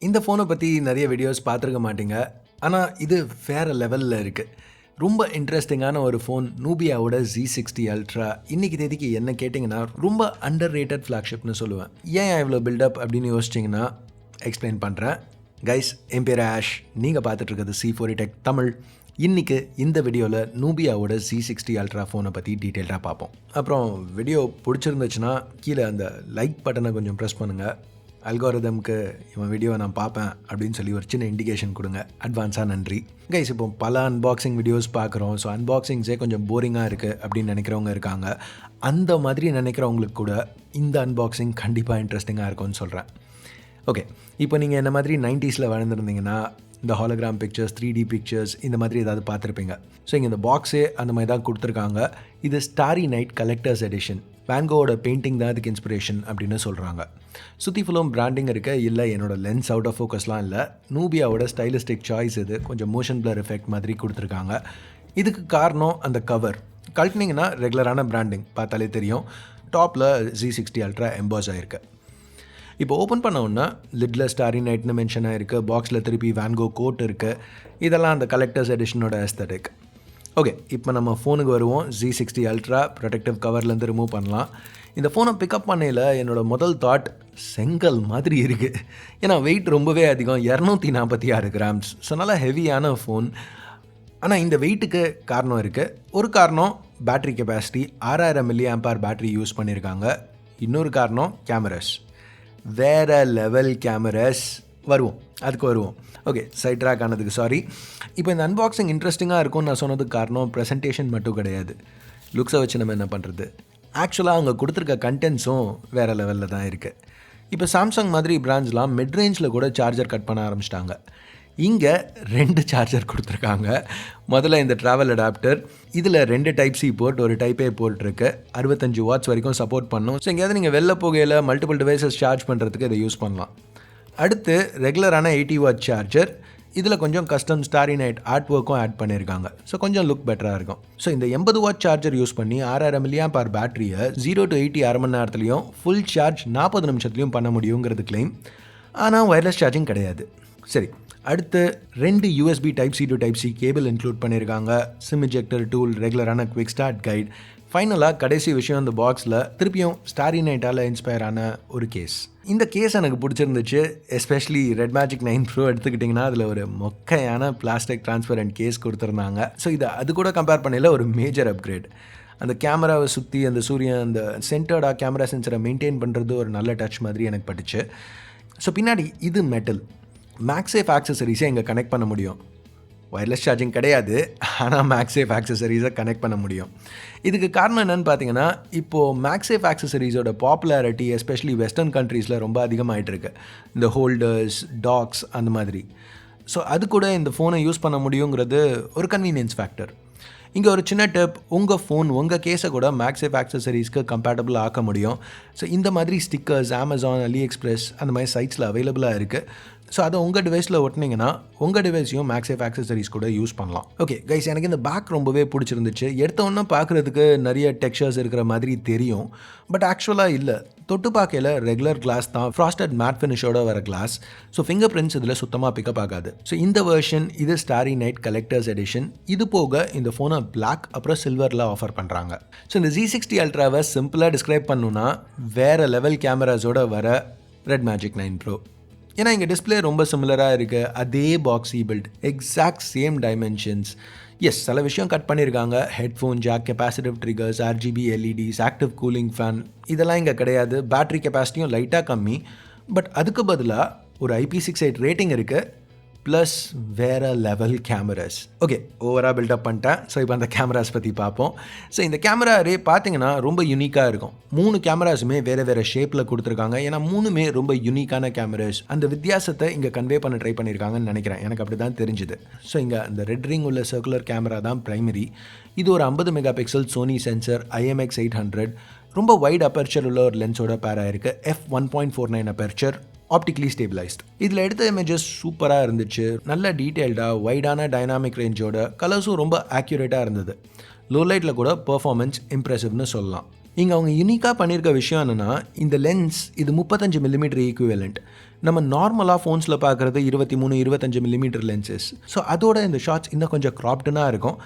இந்த ஃபோனை பற்றி நிறைய வீடியோஸ் பார்த்துருக்க மாட்டீங்க. ஆனால் இது வேறு லெவலில் இருக்குது. ரொம்ப இன்ட்ரெஸ்டிங்கான ஒரு ஃபோன் நூபியாவோட Z60 Ultra. இன்றைக்கி தேதிக்கு என்ன கேட்டிங்கன்னா ரொம்ப அண்டர் ரேட்டட் ஃப்ளாக்ஷிப்னு சொல்லுவேன். ஏன் இவ்வளோ பில்டப் அப்படின்னு யோசிச்சிங்கன்னா எக்ஸ்பிளைன் பண்ணுறேன். கைஸ், என் பேர் ஆஷ். நீங்கள் பார்த்துட்ருக்கிறது C4 Tech தமிழ். இன்றைக்கி இந்த வீடியோவில் நூபியாவோட Z60 Ultra ஃபோனை பற்றி டீட்டெயில்டாக பார்ப்போம். அப்புறம் வீடியோ பிடிச்சிருந்துச்சுன்னா கீழே அந்த லைக் பட்டனை கொஞ்சம் ப்ரெஸ் பண்ணுங்கள். அல்காரிதம்க்கு இவன் வீடியோவை நான் பார்ப்பேன் அப்படின்னு சொல்லி ஒரு சின்ன இண்டிகேஷன் கொடுங்க. அட்வான்ஸாக நன்றி. கைஸ், இப்போ பல அன்பாக்சிங் வீடியோஸ் பார்க்குறோம். ஸோ அன்பாக்சிங்ஸே கொஞ்சம் போரிங்காக இருக்குது அப்படின்னு நினைக்கிறவங்க இருக்காங்க. அந்த மாதிரி நினைக்கிறவங்களுக்கு கூட இந்த அன்பாக்சிங் கண்டிப்பாக இன்ட்ரெஸ்டிங்காக இருக்கும்னு சொல்கிறேன். ஓகே, இப்போ நீங்கள் என்ன மாதிரி 90s வளர்ந்துருந்தீங்கன்னா இந்த ஹாலோகிராம் பிக்சர்ஸ், 3D பிக்சர்ஸ் இந்த மாதிரி ஏதாவது பார்த்துருப்பீங்க. ஸோ இங்கே இந்த பாக்ஸே அந்த மாதிரி தான் கொடுத்துருக்காங்க. இது ஸ்டாரி நைட் கலெக்டர்ஸ் எடிஷன். வேன்கோவோட பெயிண்டிங் தான் அதுக்கு இன்ஸ்பிரேஷன் அப்படின்னு சொல்கிறாங்க. சுற்றி ஃபுல்லும் பிராண்டிங் இருக்க, இல்லை என்னோட லென்ஸ் அவுட் ஆஃப் ஃபோக்கஸ்லாம் இல்லை, நூபியாவோட ஸ்டைலிஸ்டிக் சாய்ஸ் இது. கொஞ்சம் மோஷன் பிளர் எஃபெக்ட் மாதிரி கொடுத்துருக்காங்க. இதுக்கு காரணம் அந்த கவர். கழட்டினீங்கன்னா ரெகுலரான பிராண்டிங் பார்த்தாலே தெரியும். டாப்பில் Z60 Ultra எம்பாஸ் ஆகிருக்கு. இப்போ ஓப்பன் பண்ண உடனே லிட்டில் ஸ்டாரி நைட்னு மென்ஷன் ஆகிருக்கு. பாக்ஸில் திருப்பி வேன்கோ கோட் இருக்குது. இதெல்லாம் அந்த கலெக்டர்ஸ் எடிஷனோட அஸ்தட்டிக். ஓகே, இப்போ நம்ம ஃபோனுக்கு வருவோம். Z60 Ultra ப்ரொடெக்டிவ் கவர்லேருந்து ரிமூவ் பண்ணலாம். இந்த ஃபோனை பிக்கப் பண்ணையில் என்னோடய முதல் தாட் செங்கல் மாதிரி இருக்குது. ஏன்னா வெயிட் ரொம்பவே அதிகம், 246 கிராம்ஸ். ஸோ நல்லா ஹெவியான ஃபோன். ஆனால் இந்த வெயிட்டுக்கு காரணம் இருக்குது. ஒரு காரணம் battery capacity, 6000 mAh battery use பண்ணியிருக்காங்க. இன்னொரு காரணம் கேமராஸ், வேறு லெவல் கேமராஸ். அதுக்கு வருவோம். ஓகே, சைட் ட்ராக் ஆனதுக்கு சாரி. இப்போ இந்த அன்பாக்சிங் இன்ட்ரெஸ்டிங்காக இருக்கும்னு நான் சொன்னதுக்கு காரணம் ப்ரெசன்டேஷன் மட்டும் கிடையாது. லுக்ஸை வச்சு நம்ம என்ன பண்ணுறது, ஆக்சுவலாக அவங்க கொடுத்துருக்க கண்டென்ட்ஸும் வேறு லெவலில் தான் இருக்குது. இப்போ சாம்சங் மாதிரி பிராண்ட்ஸ்லாம் மிட் ரேஞ்சில் கூட சார்ஜர் கட் பண்ண ஆரம்பிச்சிட்டாங்க. இங்கே 2 சார்ஜர் கொடுத்துருக்காங்க. முதல்ல இந்த ட்ராவல் அடாப்டர், இதில் 2 Type-C போர்ட், ஒரு Type-A போர்ட் இருக்குது. 65 வாட்ஸ் வரைக்கும் சப்போர்ட் பண்ணும். ஸோ எங்கேயாவது நீங்கள் வெளில போகையில் மல்டிபிள் டிவைசஸ் சார்ஜ் பண்ணுறதுக்கு இதை யூஸ் பண்ணலாம். அடுத்து ரெகுலரான 80 வாட் சார்ஜர். இதில் கொஞ்சம் கஸ்டம் ஸ்டாரி நைட் ஆர்ட் ஒர்க்கும் ஆட் பண்ணியிருக்காங்க. ஸோ கொஞ்சம் லுக் பெட்டராக இருக்கும். ஸோ இந்த 80 வாட் சார்ஜர் யூஸ் பண்ணி 6000 mAh பேட்டரியை 0 to 80 அரை மணி நேரத்துலையும் ஃபுல் சார்ஜ் 40 நிமிஷத்துலையும் பண்ண முடியுங்கிறது கிளைம். ஆனால் ஒயர்லெஸ் சார்ஜிங் கிடையாது. சரி, அடுத்து 2 USB Type-C to Type-C cable include பண்ணியிருக்காங்க. சிம் இஜெக்டர் டூல், ரெகுலரான குவிக் ஸ்டார்ட் கைட். ஃபைனலாக கடைசி விஷயம், இந்த பாக்ஸில் திருப்பியும் ஸ்டாரி நைட்டால் இன்ஸ்பயர் ஆன ஒரு கேஸ். இந்த கேஸ் எனக்கு பிடிச்சிருந்துச்சு. எஸ்பெஷலி ரெட் மேஜிக் 9 Pro எடுத்துக்கிட்டிங்கன்னா அதில் ஒரு மொக்கையான பிளாஸ்டிக் டிரான்ஸ்பரண்ட் கேஸ் கொடுத்துருந்தாங்க. ஸோ இதை அது கூட கம்பேர் பண்ணல ஒரு மேஜர் அப்கிரேட். அந்த கேமராவை சுற்றி அந்த சூரியன் அந்த சென்டர்டாக கேமரா சென்சரை மெயின்டைன் பண்ணுறது ஒரு நல்ல டச் மாதிரி எனக்கு பட்டுச்சு. ஸோ பின்னாடி இது மெட்டல். மேக்ஸேஃப் ஆக்சசரிஸை இங்கே கனெக்ட் பண்ண முடியும். ஒயர்லெஸ் சார்ஜிங் கிடையாது, ஆனால் மேக்ஸேஃப் ஆக்சசரிஸை கனெக்ட் பண்ண முடியும். இதுக்கு காரணம் என்னென்னு பார்த்தீங்கன்னா, இப்போது மேக்ஸேஃப் ஆக்சசரிஸோட பாப்புலாரிட்டி எஸ்பெஷலி வெஸ்டர்ன் கண்ட்ரீஸில் ரொம்ப அதிகமாகிட்டு இருக்கு. இந்த ஹோல்டர்ஸ், டாக்ஸ் அந்த மாதிரி. ஸோ அது கூட இந்த ஃபோனை யூஸ் பண்ண முடியுங்கிறது ஒரு கன்வீனியன்ஸ் ஃபேக்டர். இங்கே ஒரு சின்ன டிப், உங்கள் ஃபோன் உங்கள் கேஸை கூட மேக்ஸேஃப் ஆக்சசரிஸ்க்கு கம்பேட்டபிள் ஆக்க முடியும். ஸோ இந்த மாதிரி ஸ்டிக்கர்ஸ் அமேசான், AliExpress அந்த மாதிரி சைட்ஸில் அவைலபிளாக இருக்குது. ஸோ அதை உங்கள் டிவைஸில் ஒட்டினீங்கன்னா உங்கள் டிவைஸையும் மேக்ஸேஃப் ஆக்சசரிஸ் கூட யூஸ் பண்ணலாம். ஓகே கைஸ், எனக்கு இந்த பேக் ரொம்பவே பிடிச்சிருந்துச்சு. எடுத்தோன்னா பார்க்குறதுக்கு நிறைய டெக்ஸ்சர்ஸ் இருக்கிற மாதிரி தெரியும், பட் ஆக்சுவலாக இல்லை. தொட்டு பார்க்கையில் ரெகுலர் கிளாஸ் தான், ஃப்ராஸ்டட் மேட் ஃபினிஷோட வர கிளாஸ். ஸோ ஃபிங்கர் பிரிண்ட்ஸ் இதில் சுத்தமாக பிக்கப் ஆகாது. ஸோ இந்த வெர்ஷன் இது ஸ்டாரி நைட் கலெக்டர்ஸ் எடிஷன். இது போக இந்த ஃபோனை பிளாக் அப்புறம் சில்வரில் ஆஃபர் பண்ணுறாங்க. ஸோ இந்த Z60 Ultraவை சிம்பிளாக டிஸ்கிரைப் பண்ணணுன்னா வேறு லெவல் கேமராஸோட வர ரெட் மேஜிக் 9 Pro. ஏன்னா இங்கே டிஸ்பிளே ரொம்ப சிமிலராக இருக்குது. அதே boxy build, exact same dimensions. Yes, சில விஷயம் கட் பண்ணியிருக்காங்க. Headphone jack, capacitive triggers, RGB LEDs, active cooling fan இதெல்லாம் இங்கே கிடையாது. பேட்ரி கெப்பாசிட்டியும் லைட்டாக கம்மி. பட் அதுக்கு பதிலாக ஒரு IP68 ரேட்டிங் இருக்குது, ப்ளஸ் வேறு லெவல் கேமராஸ். ஓகே, ஓவராக பில்டப் பண்ணிட்டேன். ஸோ இப்போ அந்த கேமராஸ் பற்றி பார்ப்போம். ஸோ இந்த கேமரா அரே பார்த்தீங்கன்னா ரொம்ப யூனிக்காக இருக்கும். 3 கேமராஸுமே வேறு வேறு ஷேப்பில் கொடுத்துருக்காங்க. ஏன்னா 3மே ரொம்ப யூனிக்கான கேமராஸ். அந்த வித்தியாசத்தை இங்கே கன்வே பண்ண ட்ரை பண்ணியிருக்காங்கன்னு நினைக்கிறேன். எனக்கு அப்படி தான் தெரிஞ்சுது. ஸோ இங்கே அந்த ரெட் ரிங் உள்ள சர்க்குலர் கேமரா தான் ப்ரைமரி. இது ஒரு 50 மெகாபிக்சல் சோனி சென்சர், IMX800. ரொம்ப வைட் அப்பர்ச்சர் உள்ள ஒரு லென்ஸோட பேராக இருக்குது. f1.49 aperture, ஆப்டிக்லி ஸ்டேபிளைஸ்ட். இதில் எடுத்த இமேஜஸ் சூப்பராக இருந்துச்சு. நல்ல டீட்டெயில்டாக வைடான டைனாமிக் ரேஞ்சோட, கலர்ஸும் ரொம்ப ஆக்யூரேட்டாக இருந்தது. லோ லைட்டில் கூட பெர்ஃபார்மன்ஸ் இம்ப்ரெசிவ்னு சொல்லலாம். இங்கே அவங்க யூனிக்காக பண்ணியிருக்க விஷயம் என்னென்னா, இந்த லென்ஸ் இது 35 மில்லிமீட்டர் ஈக்குவலண்ட். நம்ம நார்மலாக ஃபோன்ஸில் பார்க்குறது 23-25 மில்லிமீட்டர் லென்சஸ். ஸோ அதோட இந்த ஷார்ட்ஸ் இன்னும் கொஞ்சம் க்ராப்டுனாக இருக்கும்.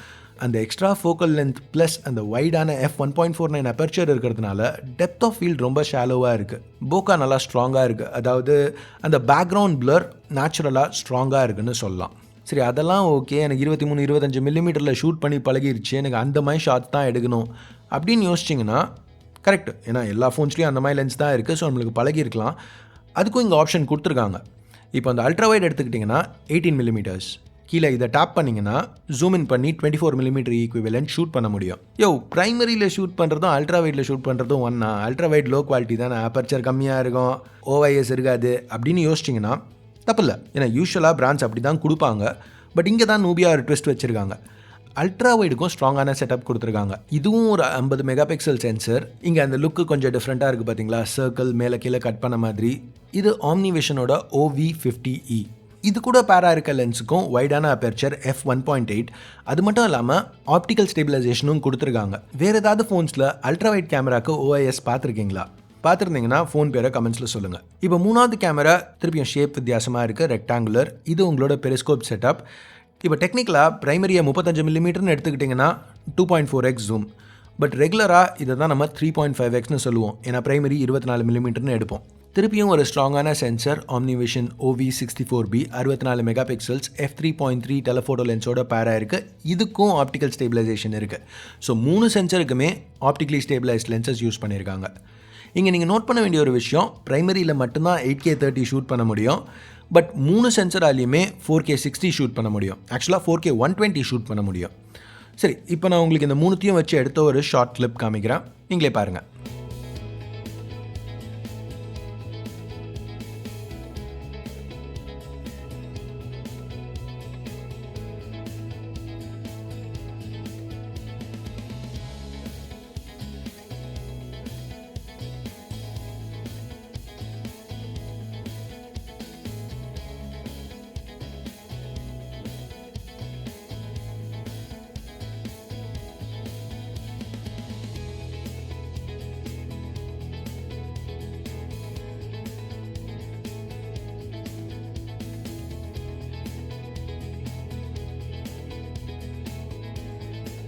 அந்த எக்ஸ்ட்ரா ஃபோக்கல் லென்த் ப்ளஸ் அந்த வைடான f1.49 அப்பர்ச்சர் இருக்கிறதுனால டெப்த் ஆஃப் ஃபீல்ட் ரொம்ப ஷாலோவாக இருக்குது. போக்கா நல்லா ஸ்ட்ராங்காக இருக்குது. அதாவது அந்த பேக்ரவுண்ட் பிளர் நேச்சுரலாக ஸ்ட்ராங்காக இருக்குதுன்னு சொல்லலாம். சரி, அதெல்லாம் ஓகே. எனக்கு 23-25 மில்லிமீட்டரில் ஷூட் பண்ணி பழகிருச்சு, எனக்கு அந்த மாதிரி ஷார்ட் தான் எடுக்கணும் அப்படின்னு யோசிச்சிங்கன்னா கரெக்டு. ஏன்னா எல்லா ஃபோன்ஸ்லேயும் அந்த மாதிரி லென்ஸ் தான் இருக்குது. ஸோ நம்மளுக்கு பழகிருக்கலாம். அதுக்கும் இங்கே ஆப்ஷன் கொடுத்துருக்காங்க. இப்போ அந்த அல்ட்ரா வைட் எடுத்துக்கிட்டிங்கன்னா 18 மில்லிமீட்டர்ஸ். கீழே இதை டேப் பண்ணிங்கன்னா ஜூம் இன் பண்ணி 24 மில்லிமீட்டர் ஈக்குவலண்ட் ஷூட் பண்ண முடியும். ப்ரைமரியில் ஷூட் பண்ணுறதும் அல்ட்ரா வைடில் ஷூட் பண்ணுறதும் ஒன்றா? அல்ட்ரா வைட் லோ குவாலிட்டி தானே, அப்பர்ச்சர் கம்மியாக இருக்கும், OIS இருக்காது அப்படின்னு யோசிச்சிங்கன்னா தப்பில்லை. ஏன்னா யூஸ்வலாக பிராண்ட்ஸ் அப்படி தான் கொடுப்பாங்க. பட் இங்கே தான் நூபியா ஒரு ட்விஸ்ட் வச்சுருக்காங்க. அல்ட்ரா வைடுக்கும் ஸ்ட்ராங்கான செட்டப் கொடுத்துருக்காங்க. இதுவும் ஒரு 50 மெகா பிக்சல் சென்சர். இங்கே அந்த லுக்கு கொஞ்சம் டிஃப்ரெண்ட்டாக இருக்குது பார்த்தீங்களா, சர்க்கிள் மேலே கீழே கட் பண்ண மாதிரி. இது ஆம்னிவிஷனோட OV50E. இது கூட பேரா இருக்க லென்ஸுக்கும் வைடான அப்பர்ச்சர் f1.8. அது மட்டும் இல்லாமல் ஆப்டிக்கல் ஸ்டெபிலைசேஷனும் கொடுத்துருக்காங்க. வேறு ஏதாவது ஃபோன்ஸில் அல்ட்ரா வைட் கேமராக்கு OIS பார்த்துருக்கீங்களா? பார்த்துருந்தீங்கன்னா ஃபோன் பேரை கமெண்ட்ஸில் சொல்லுங்கள். இப்போ மூணாவது கேமரா திருப்பியும் ஷேப் வித்தியாசமாக இருக்குது, ரெக்டாங்குலர். இது உங்களோட பெரிஸ்கோப் செட்டப். இப்போ டெக்னிக்கலாக ப்ரைமரியை 35 மில்லிமீட்டர்னு எடுத்துக்கிட்டிங்கன்னா 2.4x ஜூம். பட் ரெகுலராக இதை தான் நம்ம 3.5xன்னு சொல்லுவோம். ஏன்னா ப்ரைமரி 24 மில்லிமீட்டர்னு எடுப்போம். திருப்பியும் ஒரு ஸ்ட்ராங்கான sensor OmniVision OV64B 64 mega pixels f3.3 telephoto லென்ஸோட பேரா இருக்குது. இதுக்கும் ஆப்டிக்கல் ஸ்டெபிலைசேஷன் இருக்குது. ஸோ 3 சென்சருக்குமே ஆப்டிக்கலி ஸ்டேபிளைஸ்ட் லென்சஸ் யூஸ் பண்ணியிருக்காங்க. இங்கே நீங்கள் நோட் பண்ண வேண்டிய ஒரு விஷயம், ப்ரைமரியில் மட்டும்தான் 8K 30 ஷூட் பண்ண முடியும். பட் 3 சென்சராலையுமே 4K 60 ஷூட் பண்ண முடியும். ஆக்சுவலாக 4K 120 ஷூட் பண்ண முடியும். சரி, இப்போ நான் உங்களுக்கு இந்த மூணுத்தையும் வச்சு எடுத்த ஒரு ஷார்ட் கிளிப் காமிக்கிறேன், நீங்களே பாருங்கள்.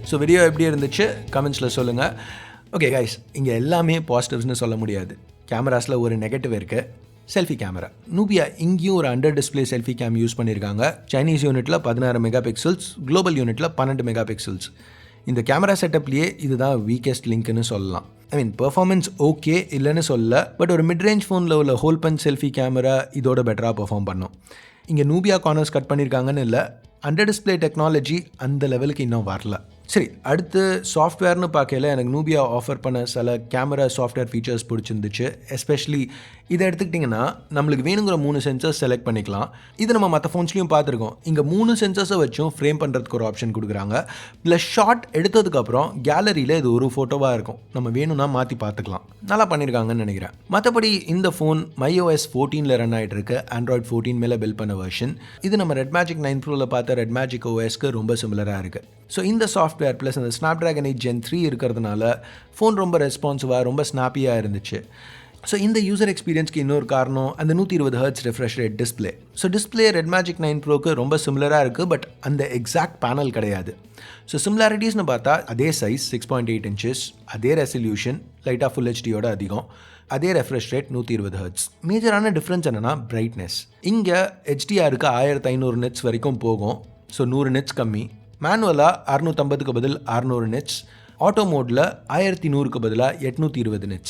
ஸோ வீடியோ எப்படி இருந்துச்சு கமெண்ட்ஸில் சொல்லுங்கள். ஓகே கைஸ், இங்கே எல்லாமே பாசிட்டிவ்ஸ்னு சொல்ல முடியாது. கேமராஸில் ஒரு நெகட்டிவ் இருக்குது, செல்ஃபி கேமரா. நூபியா இங்கேயும் ஒரு under display selfie game use பண்ணியிருக்காங்க. சைனீஸ் யூனிட்டில் 16 மெகா பிக்சல்ஸ், குளோபல் யூனிட்டில் 12 மெகா பிக்சல்ஸ். இந்த கேமரா செட்டப்லேயே இதுதான் வீக்கஸ்ட் லிங்க்னு சொல்லலாம். பெர்ஃபார்மன்ஸ் ஓகே இல்லைன்னு சொல்ல, பட் ஒரு மிட் ரேஞ்ச் ஃபோனில் உள்ள ஹோல் பஞ்ச் செல்ஃபி கேமரா இதோட பெட்டராக பெர்ஃபார்ம் பண்ணும். இங்கே நூபியா கார்னர்ஸ் கட் பண்ணியிருக்காங்கன்னு இல்லை, அண்டர் டிஸ்பிளே டெக்னாலஜி அந்த லெவலுக்கு இன்னும் வரல. சரி, அடுத்து சாஃப்ட்வேர்னு பார்க்கல எனக்கு நூபியா ஆஃபர் பண்ண சில கேமரா சாஃப்ட்வேர் ஃபீச்சர்ஸ் பிடிச்சிருந்துச்சு. எஸ்பெஷலி இதை எடுத்துக்கிட்டிங்கன்னா நம்மளுக்கு வேணுங்கிற 3 சென்சர்ஸ் செலக்ட் பண்ணிக்கலாம். இது நம்ம மற்ற ஃபோன்ஸ்லையும் பார்த்துருக்கோம். இங்கே 3 சென்சர்ஸை வச்சும் ஃப்ரேம் பண்ணுறதுக்கு ஒரு ஆப்ஷன் கொடுக்குறாங்க. ப்ளஸ் ஷார்ட் எடுத்ததுக்கப்புறம் கேலரியில் இது ஒரு ஃபோட்டோவாக இருக்கும், நம்ம வேணும்னா மாற்றி பார்த்துக்கலாம். நல்லா பண்ணியிருக்காங்கன்னு நினைக்கிறேன். மற்றபடி இந்த ஃபோன் iOS 14 ரன் ஆகிட்டு இருக்கு, Android 14 மேலே பில்ட் பண்ண வெர்ஷன். இது நம்ம ரெட் மேஜிக் 9 ப்ரோவில் பார்த்த ரெட் மேஜிக் OSக்கு ரொம்ப சிமிலராக இருக்குது. ஸோ இந்த சாஃப்ட்வேர் ப்ளஸ் அந்த Snapdragon 8 Gen 3 இருக்கிறதுனால ஃபோன் ரொம்ப ரெஸ்பான்சிவாக ரொம்ப ஸ்னாப்பியாக இருந்துச்சு. ஸோ இந்த யூசர் எக்ஸ்பீரியன்ஸ்க்கு இன்னொரு காரணம் அந்த 120 Hz refresh rate display. So display red magic 9 ப்ரோக்கு ரொம்ப சிமிலராக இருக்குது, பட் அந்த எக்ஸாக்ட் பேனல் கிடையாது. ஸோ சிமிலாரிட்டிஸ்னு பார்த்தா அதே சைஸ் 6.8 inches, அதே ரெசல்யூஷன் லைட்டாக ஃபுல் ஹெச்டியோட அதிகம், அதே ரெஃப்ரெஷ் ரேட் 120 Hz. மேஜரான டிஃப்ரென்ஸ் என்னென்னா பிரைட்னஸ். இங்கே HDRக்கு 1500 nits வரைக்கும் போகும், ஸோ 100 nits கம்மி. மேனுவலாக 650க்கு பதில் 600 nits, ஆட்டோ மோடில் 1100க்கு பதிலாக 820 nits.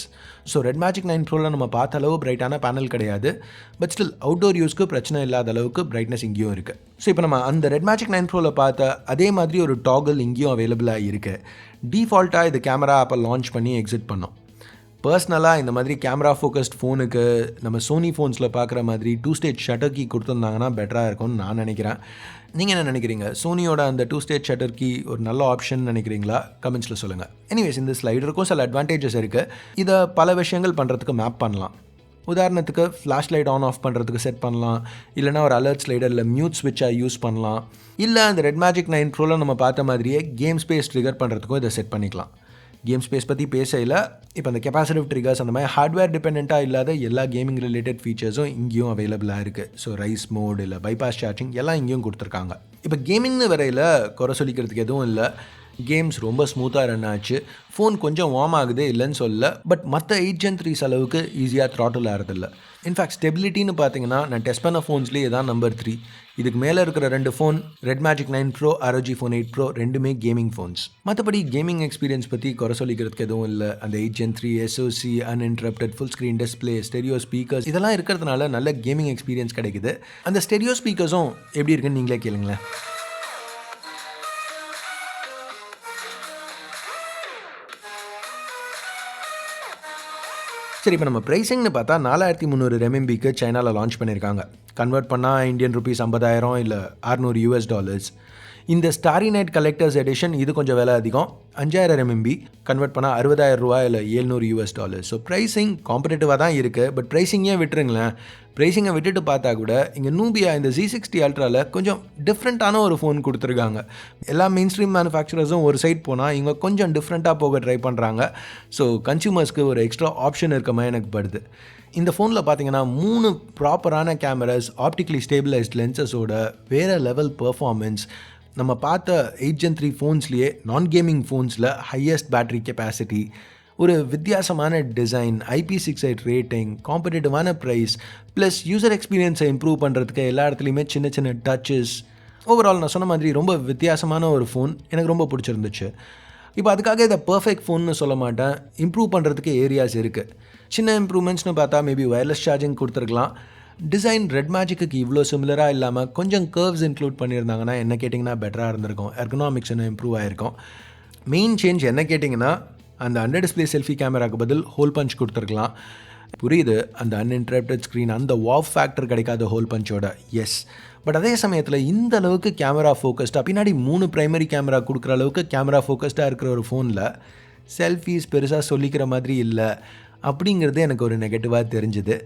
ஸோ ரெட் மேஜிக் 9 ப்ரோவில் நம்ம பார்த்த அளவு பிரைட்டான பேனல் கிடையாது, பட் ஸ்டில் அவுட்டோர் யூஸ்க்கு பிரச்சனை இல்லாத அளவுக்கு பிரைட்னஸ் இங்கேயும் இருக்குது. ஸோ இப்போ நம்ம அந்த ரெட் மேஜிக் 9 ப்ரோவில் பார்த்த அதே மாதிரி ஒரு டாகல் இங்கேயும் அவைலபிளாக இருக்குது. டிஃபால்ட்டாக இது கேமரா ஆப்பை லான்ச் பண்ணி எக்ஸிட் பண்ணோம். பர்சனலாக இந்த மாதிரி கேமரா ஃபோக்கஸ்ட் ஃபோனுக்கு நம்ம சோனி ஃபோன்ஸில் பார்க்குற மாதிரி 2-stage ஷட்டர் கீ கொடுத்துருந்தாங்கன்னா பெட்டராக இருக்கும்னு நான் நினைக்கிறேன். நீங்கள் என்ன நினைக்கிறீங்க? சோனியோட அந்த 2-stage ஷட்டர் கீ ஒரு நல்ல ஆப்ஷன் நினைக்கிறீங்களா? கமெண்ட்ஸில் சொல்லுங்கள். எனிவேஸ், இந்த ஸ்லைடருக்கும் சில அட்வான்டேஜஸ் இருக்குது. இதை பல விஷயங்கள் பண்ணுறதுக்கு மேப் பண்ணலாம். உதாரணத்துக்கு ஃப்ளாஷ் லைட் ஆன் ஆஃப் பண்ணுறதுக்கு செட் பண்ணலாம், இல்லைனா ஒரு அலர்ட் ஸ்லைடரில் மியூட் ஸ்விட்சாக யூஸ் பண்ணலாம், இல்லை அந்த ரெட் மேஜிக் 9 ப்ரோவில் நம்ம பார்த்த மாதிரியே கேம் ஸ்பேஸ் ட்ரிகர் பண்ணுறதுக்கும் இதை செட் பண்ணிக்கலாம். கேம் ஸ்பேஸ் பற்றி பேசையில் இப்போ அந்த கெப்பாசிட்டிவ் ட்ரிகர்ஸ் அந்த மாதிரி ஹார்ட்வேர் டிபெண்ட்டாக இல்லாத எல்லா கேமிங் ரிலேட்டட் ஃபீச்சர்ஸும் இங்கேயும் அவைலபிளாக இருக்குது. ஸோ ரைஸ் மோட் இல்லை பைபாஸ் சார்ஜிங் எல்லாம் இங்கேயும் கொடுத்துருக்காங்க. இப்போ கேமிங்னு வரையில் குறை சொல்லிக்கிறதுக்கு எதுவும் இல்லை. கேம்ஸ் ரொம்ப ஸ்மூத்தாக ரன் ஆச்சு. ஃபோன் கொஞ்சம் வார்ம் ஆகுது இல்லைன்னு சொல்லல. பட் மற்ற 8 Gen 3 அளவுக்கு ஈஸியாக த்ராட்டில் ஆகிறதில்ல. இன்ஃபேக்ட் ஸ்டெபிலிட்டின்னு பார்த்தீங்கன்னா நான் டெஸ்ட் பண்ண ஃபோன்ஸ்லேயே தான் நம்பர் 3. இதுக்கு மேலே இருக்கிற 2 phone red magic 9 Pro, ROG Phone 8 Pro ரெண்டுமே கேமிங் ஃபோன்ஸ். மற்றபடி கேமிங் எக்ஸ்பீரியன்ஸ் பற்றி குறை சொல்லிக்கிறதுக்கு எதுவும் இல்லை. அந்த 8 Gen 3 SoC, uninterrupted full screen display, stereo speakers இதெல்லாம் இருக்கிறதுனால நல்ல கேமிங் எக்ஸ்பீரியன்ஸ் கிடைக்குது. அந்த ஸ்டெரியோ ஸ்பீக்கர்ஸும் எப்படி இருக்குன்னு நீங்களே கேளுங்களேன். சரி, இப்போ நம்ம ப்ரைஸிங்னு பார்த்தா 4300 RMBக்கு சைனாவில் லான்ச் பண்ணியிருக்காங்க. கன்வெர்ட் பண்ணால் இந்தியன் ருபீஸ் 50,000 இல்லை $600. இந்த ஸ்டாரி நைட் கலெக்டர்ஸ் எடிஷன் இது கொஞ்சம் விலை அதிகம், 5000 RMB, கன்வெர்ட் பண்ணால் $60,000 இல்லை $700. ஸோ ப்ரைஸிங் காம்படேட்டிவாக தான் இருக்குது. பட் ப்ரைஸிங்கே விட்டுருங்களேன். ப்ரைஸிங்கை விட்டுட்டு பார்த்தா கூட இங்கே நூபியா இந்த Z60 Ultraவில் கொஞ்சம் டிஃப்ரெண்ட்டான ஒரு ஃபோன் கொடுத்துருக்காங்க. எல்லா மெயின் ஸ்ட்ரீம் மேனுஃபேக்சரர்ஸும் ஒரு சைட் போனால் இவங்க கொஞ்சம் டிஃப்ரெண்ட்டாக போக ட்ரை பண்ணுறாங்க. ஸோ கன்சியூமர்ஸ்க்கு ஒரு எக்ஸ்ட்ரா ஆப்ஷன் இருக்க மாதிரி எனக்கு படுது. இந்த ஃபோனில் பார்த்தீங்கன்னா 3 ப்ராப்பரான கேமராஸ், ஆப்டிக்கலி ஸ்டேபிளைஸ்ட் லென்சஸோட வேறு லெவல் பெர்ஃபார்மன்ஸ், நம்ம பார்த்த 8 Gen 3 ஃபோன்ஸ்லேயே நான் கேமிங் ஃபோன்ஸில் ஹையஸ்ட் பேட்டரி கெப்பாசிட்டி, ஒரு வித்தியாசமான டிசைன், IP68 ரேட்டிங், காம்படேட்டிவான ப்ரைஸ், ப்ளஸ் யூசர் எக்ஸ்பீரியன்ஸை இம்ப்ரூவ் பண்ணுறதுக்கு எல்லா இடத்துலையுமே சின்ன சின்ன டச்சஸ். ஓவரால் நான் சொன்ன மாதிரி ரொம்ப வித்தியாசமான ஒரு ஃபோன், எனக்கு ரொம்ப பிடிச்சிருந்துச்சு. இப்போ அதுக்காக இதை பர்ஃபெக்ட் ஃபோன்னு சொல்ல மாட்டேன். இம்ப்ரூவ் பண்ணுறதுக்கு ஏரியாஸ் இருக்குது. சின்ன இம்ப்ரூவ்மெண்ட்ஸ்னு பார்த்தா மேபி வயர்லெஸ் சார்ஜிங் கொடுத்துருக்கலாம். டிசைன் ரெட் மேஜிக்கு இவ்வளோ சிமிலராக இல்லாமல் கொஞ்சம் கர்வ்ஸ் இன்க்ளூட் பண்ணியிருந்தாங்கன்னா என்ன கேட்டிங்கன்னா பெட்டராக இருந்திருக்கும். எர்கனாமிக்ஸ் இன்னும் இம்ப்ரூவ் ஆகிருக்கும். மெயின் சேஞ்ச் என்ன கேட்டிங்கன்னா அந்த அண்டர் டிஸ்பிளே செல்ஃபி கேமராவுக்கு பதில் ஹோல் பஞ்ச் கொடுத்துருக்கலாம். புரியுது, அந்த அன்இன்டரப்டட் ஸ்க்ரீன், அந்த வாவ் ஃபேக்டர் கிடைக்காத ஹோல் பஞ்சோட. எஸ், பட் அதே சமயத்தில் இந்த அளவுக்கு கேமரா ஃபோக்கஸ்டாக பின்னாடி 3 ப்ரைமரி கேமரா கொடுக்குற அளவுக்கு கேமரா ஃபோக்கஸ்டாக இருக்கிற ஒரு ஃபோனில் செல்ஃபீஸ் பெருசாக சொல்லிக்கிற மாதிரி இல்லை அப்படிங்கிறது எனக்கு ஒரு நெகட்டிவாக தெரிஞ்சுது.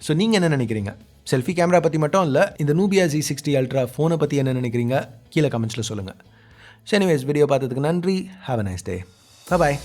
ஸோ நீங்கள் என்ன நினைக்கிறீங்க? செல்ஃபி கேமரா பற்றி மட்டும் இல்லை, இந்த நூபியா Z60 Ultra ஃபோனை பற்றி என்ன நினைக்கிறீங்க கீழே கமெண்ட்ஸில் சொல்லுங்கள். ஸோ எனிவேஸ், வீடியோ பார்த்ததுக்கு நன்றி. Have a nice day. Bye.